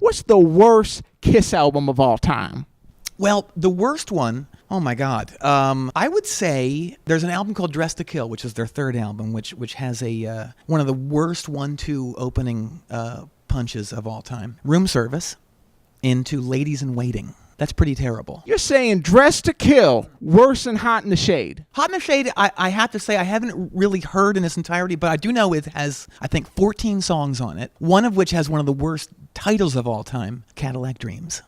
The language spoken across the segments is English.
What's the worst Kiss album of all time? Well, the worst one, oh my God. I would say there's an album called Dress to Kill, which is their third album, which has a one of the worst 1-2 opening punches of all time. Room Service into Ladies in Waiting. That's pretty terrible. You're saying Dress to Kill worse than Hot in the Shade? Hot in the Shade, I have to say, I haven't really heard in its entirety, but I do know it has, I think, 14 songs on it, one of which has one of the worst titles of all time, Cadillac Dreams.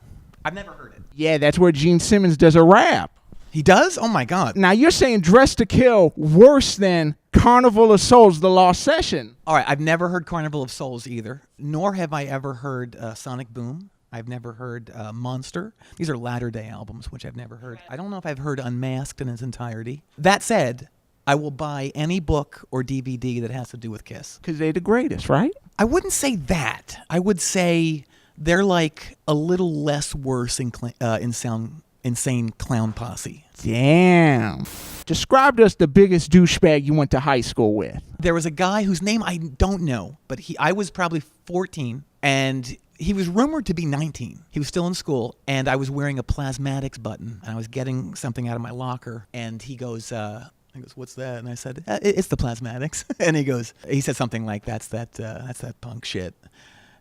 I've never heard it. Yeah, that's where Gene Simmons does a rap. He does? Oh my God. Now you're saying Dress to Kill worse than Carnival of Souls, The Lost Session. All right, I've never heard Carnival of Souls either, nor have I ever heard Sonic Boom. I've never heard Monster. These are latter-day albums, which I've never heard. I don't know if I've heard Unmasked in its entirety. That said, I will buy any book or DVD that has to do with Kiss. Because they're the greatest, right? I wouldn't say that. I would say they're like a little less worse in Insane Clown Posse. Damn. Describe to us the biggest douchebag you went to high school with. There was a guy whose name I don't know, but I was probably 14, and he was rumored to be 19. He was still in school, and I was wearing a Plasmatics button, and I was getting something out of my locker, and he goes, what's that? And I said, it's the Plasmatics. And he said something like, that's that punk shit.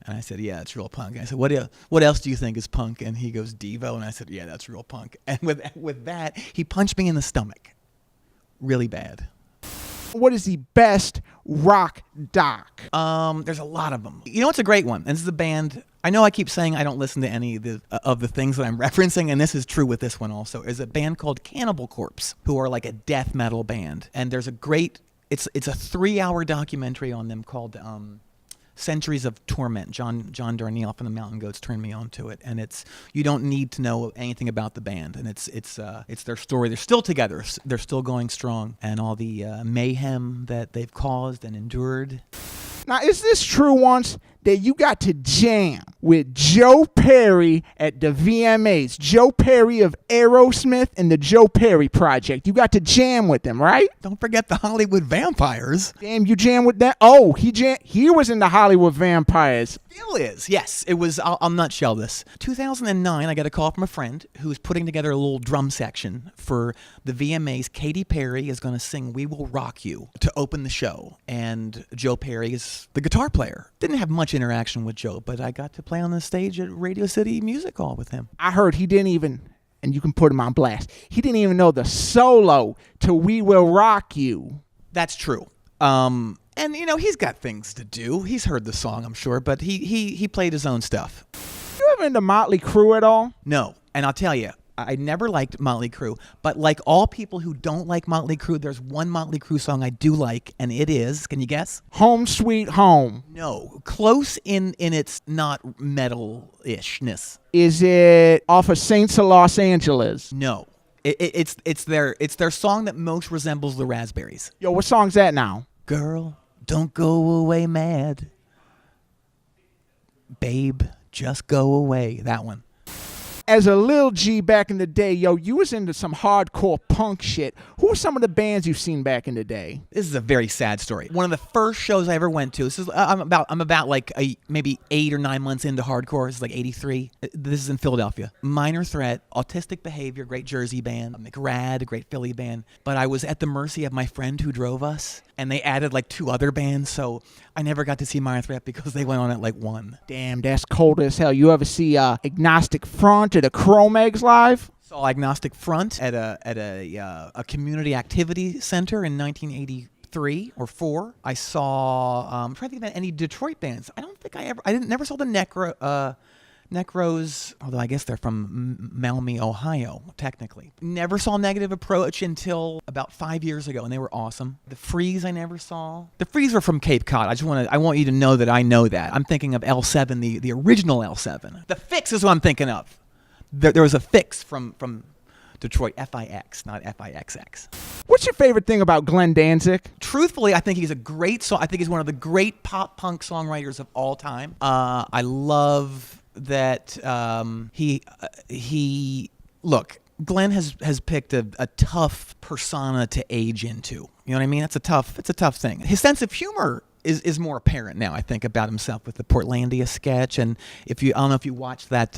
And I said, yeah, it's real punk. And I said, what else do you think is punk? And he goes, Devo. And I said, yeah, that's real punk. And with that, he punched me in the stomach. Really bad. What is the best rock doc? There's a lot of them. You know what's a great one? And this is a band. I know I keep saying I don't listen to any of the things that I'm referencing, and this is true with this one also. Is a band called Cannibal Corpse, who are like a death metal band. And there's a great, it's a 3-hour documentary on them called Centuries of Torment. John Darnielle from the Mountain Goats turned me on to it, and you don't need to know anything about the band, and it's their story. They're still together. They're still going strong, and all the mayhem that they've caused and endured. Now, is this true once that you got to jam with Joe Perry at the VMAs? Joe Perry of Aerosmith and the Joe Perry Project. You got to jam with them, right? Don't forget the Hollywood Vampires. Damn, you jammed with that? Oh, he was in the Hollywood Vampires. Still is. Yes, it was. I'll nutshell this. 2009, I got a call from a friend who was putting together a little drum section for the VMAs. Katy Perry is going to sing We Will Rock You to open the show. And Joe Perry is the guitar player. Didn't have much interaction with Joe, but I got to play on the stage at Radio City Music Hall with him. I heard he didn't even, and you can put him on blast, he didn't even know the solo to We Will Rock You. That's true. And, he's got things to do. He's heard the song, I'm sure, but he played his own stuff. You ever into Motley Crue at all? No. And I'll tell you, I never liked Motley Crue, but like all people who don't like Motley Crue, there's one Motley Crue song I do like, and it is, can you guess? Home Sweet Home. No. Close in its not metal-ishness. Is it off of Saints of Los Angeles? No. It's their song that most resembles the Raspberries. Yo, what song's that now? Girl, don't go away mad. Babe, just go away. That one. As a Lil G back in the day, yo, you was into some hardcore punk shit. Who are some of the bands you've seen back in the day? This is a very sad story. One of the first shows I ever went to. This is I'm about like maybe 8 or 9 months into hardcore. This is like 83. This is in Philadelphia. Minor Threat, Autistic Behavior, great Jersey band. McRad, a great Philly band. But I was at the mercy of my friend who drove us, and they added like 2 other bands, so I never got to see Minor Threat because they went on at like 1. Damn, that's cold as hell. You ever see Agnostic Front or the Chrome Eggs live? Saw Agnostic Front at a community activity center in 1983 or 4. I saw. I'm trying to think about any Detroit bands. I don't think I never saw the Necros, although I guess they're from Maumee, Ohio, technically. Never saw Negative Approach until about 5 years ago, and they were awesome. The Freeze I never saw. The Freeze were from Cape Cod. I want you to know that I know that. I'm thinking of L7, the original L7. The Fix is what I'm thinking of. There was a Fix from Detroit, F-I-X, not F-I-X-X. What's your favorite thing about Glenn Danzig? Truthfully, I think he's a great I think he's one of the great pop punk songwriters of all time. I love that he look, Glenn has picked a tough persona to age into. You know what I mean? It's a tough thing. His sense of humor is more apparent now, I think, about himself with the Portlandia sketch. And I don't know if you watched that,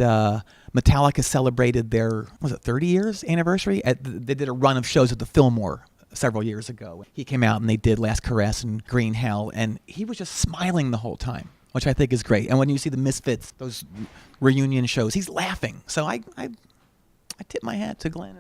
Metallica celebrated their, was it 30 years anniversary? They did a run of shows at the Fillmore several years ago. He came out and they did Last Caress and Green Hell, and he was just smiling the whole time, which I think is great. And when you see the Misfits, those reunion shows, he's laughing. So I tip my hat to Glenn.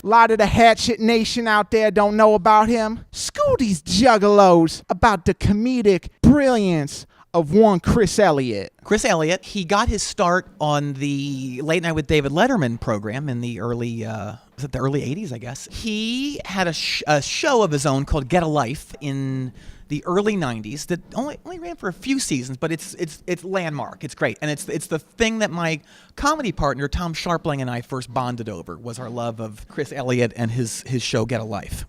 A lot of the Hatchet Nation out there don't know about him. School these juggalos about the comedic brilliance of one Chris Elliott. Chris Elliott, he got his start on the Late Night with David Letterman program in the early, was it the early 80s, I guess? He had a show of his own called Get a Life in the early 90s that only ran for a few seasons, but it's landmark. It's great. And it's the thing that my comedy partner, Tom Sharpling, and I first bonded over, was our love of Chris Elliott and his show Get a Life.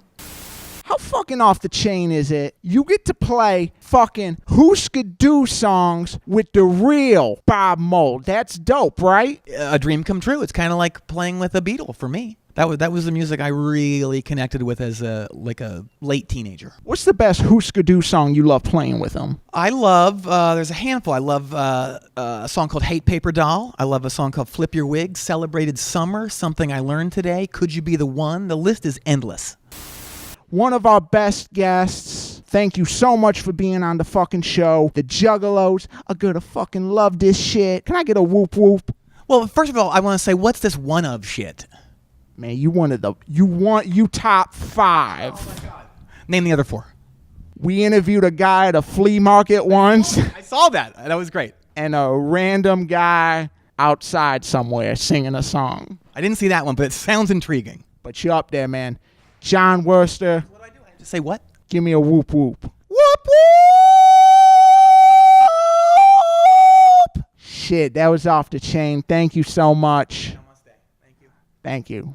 How fucking off the chain is it? You get to play fucking Who-ska-do songs with the real Bob Mould. That's dope, right? A dream come true. It's kind of like playing with a Beatle for me. That was the music I really connected with as a late teenager. What's the best Who-ska-do song you love playing with him? I love, there's a handful. I love a song called Hate Paper Doll. I love a song called Flip Your Wig, Celebrated Summer, Something I Learned Today, Could You Be the One? The list is endless. One of our best guests. Thank you so much for being on the fucking show. The Juggalos are gonna fucking love this shit. Can I get a whoop whoop? Well, first of all, I want to say, what's this one of shit? Man, you top 5. Oh my God. Name the other 4. We interviewed a guy at a flea market once. I saw that. That was great. And a random guy outside somewhere singing a song. I didn't see that one, but it sounds intriguing. But you're up there, man. Jon Wurster. What do I do? I have to say what? Give me a whoop whoop. Whoop whoop! Shit, that was off the chain. Thank you so much. Namaste. Thank you. Thank you.